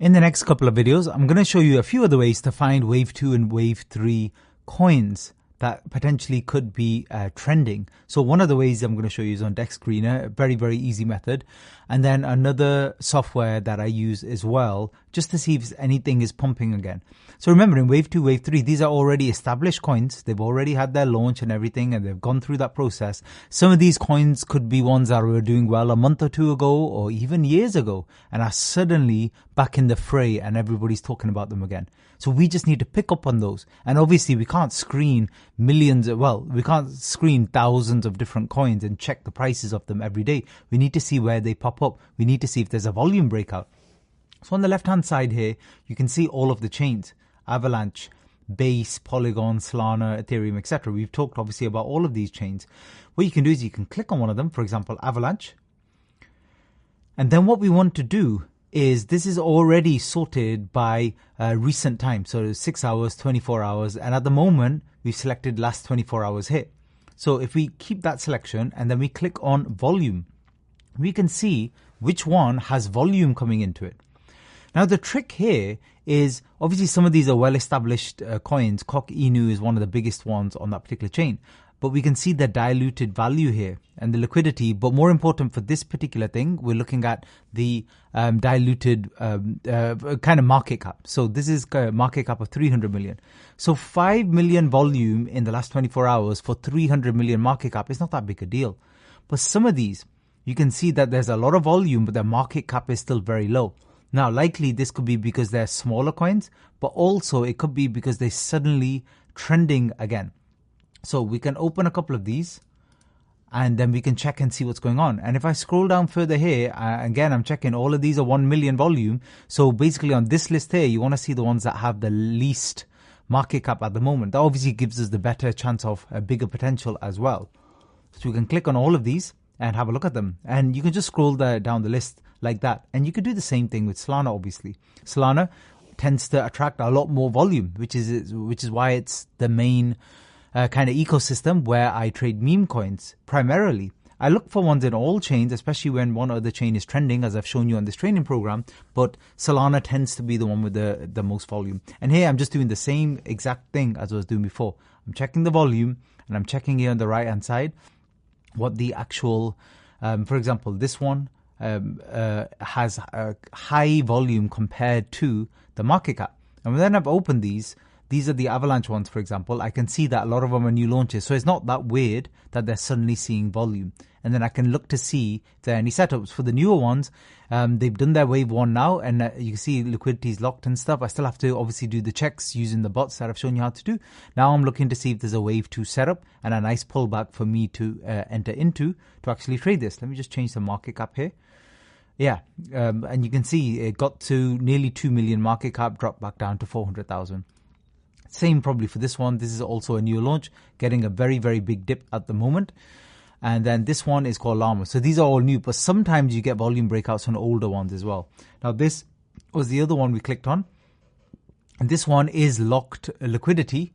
In the next couple of videos, I'm going to show you a few other ways to find wave 2 and wave 3 coins that potentially could be trending. So one of the ways I'm going to show you is on Deck Screener, a very, very easy method. And then another software that I use as well, just to see if anything is pumping again. So remember, in wave 2, wave 3, these are already established coins. They've already had their launch and everything, and they've gone through that process. Some of these coins could be ones that were doing well a month or two ago, or even years ago, and are suddenly back in the fray and everybody's talking about them again. So we just need to pick up on those. And obviously we can't screen we can't screen thousands of different coins and check the prices of them every day. We need to see where they pop up. We need to see if there's a volume breakout. So on the left hand side here, you can see all of the chains: Avalanche, Base, Polygon, Solana, Ethereum, etc. We've talked obviously about all of these chains. What you can do is you can click on one of them, for example, Avalanche. And then what we want to do is this is already sorted by recent time. So 6 hours, 24 hours. And at the moment, we've selected last 24 hours here. So if we keep that selection and then we click on volume, we can see which one has volume coming into it. Now, the trick here is obviously some of these are well-established coins. Cock Inu is one of the biggest ones on that particular chain. But we can see the diluted value here and the liquidity. But more important for this particular thing, we're looking at the diluted kind of market cap. So this is a market cap of 300 million. So 5 million volume in the last 24 hours for 300 million market cap is not that big a deal. But some of these, you can see that there's a lot of volume, but the market cap is still very low. Now, likely this could be because they're smaller coins, but also it could be because they're suddenly trending again. So we can open a couple of these and then we can check and see what's going on. And if I scroll down further here, again, I'm checking all of these are 1 million volume. So basically on this list here, you want to see the ones that have the least market cap at the moment. That obviously gives us the better chance of a bigger potential as well. So we can click on all of these and have a look at them. And you can just scroll down the list like that. And you could do the same thing with Solana, obviously. Solana tends to attract a lot more volume, which is why it's the main kind of ecosystem where I trade meme coins primarily. I look for ones in all chains, especially when one other chain is trending, as I've shown you on this training program. But Solana tends to be the one with the most volume. And here I'm just doing the same exact thing as I was doing before. I'm checking the volume and I'm checking here on the right hand side what the actual, for example, this one has a high volume compared to the market cap. And then I've opened these are the Avalanche ones, for example. I can see that a lot of them are new launches. So it's not that weird that they're suddenly seeing volume. And then I can look to see if there are any setups. For the newer ones, they've done their wave 1 now. And you can see liquidity is locked and stuff. I still have to obviously do the checks using the bots that I've shown you how to do. Now I'm looking to see if there's a wave 2 setup and a nice pullback for me to enter into to actually trade this. Let me just change the market cap here. Yeah, and you can see it got to nearly 2 million market cap, dropped back down to 400,000. Same probably for this one. This is also a new launch, getting a very, very big dip at the moment. And then this one is called Llama. So these are all new, but sometimes you get volume breakouts on older ones as well. Now this was the other one we clicked on. And this one is locked liquidity.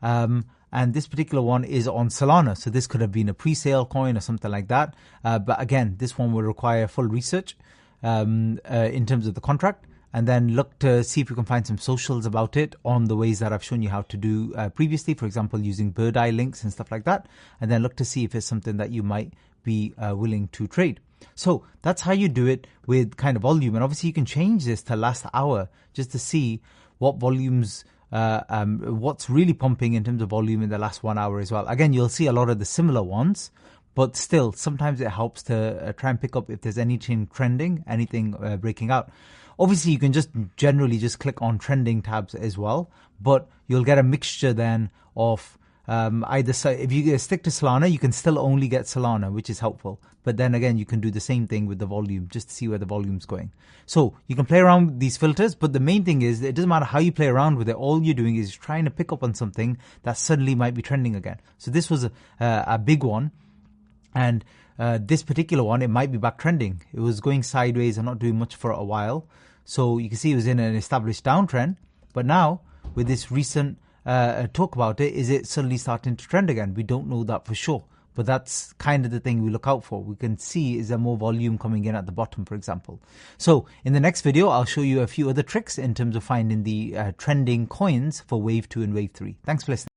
And this particular one is on Solana. So this could have been a pre-sale coin or something like that. But again, this one will require full research in terms of the contract. And then look to see if you can find some socials about it on the ways that I've shown you how to do previously. For example, using bird eye links and stuff like that. And then look to see if it's something that you might be willing to trade. So that's how you do it with kind of volume. And obviously you can change this to last hour just to see what volumes, what's really pumping in terms of volume in the last 1 hour as well. Again, you'll see a lot of the similar ones. But still, sometimes it helps to try and pick up if there's anything trending, anything breaking out. Obviously, you can just generally just click on trending tabs as well, but you'll get a mixture then of either side. If you stick to Solana, you can still only get Solana, which is helpful. But then again, you can do the same thing with the volume, just to see where the volume's going. So you can play around with these filters, but the main thing is it doesn't matter how you play around with it. All you're doing is trying to pick up on something that suddenly might be trending again. So this was a big one. And this particular one, it might be back trending. It was going sideways and not doing much for a while. So you can see it was in an established downtrend. But now, with this recent talk about it, is it suddenly starting to trend again? We don't know that for sure. But that's kind of the thing we look out for. We can see, is there more volume coming in at the bottom, for example. So in the next video, I'll show you a few other tricks in terms of finding the trending coins for wave 2 and wave 3. Thanks for listening.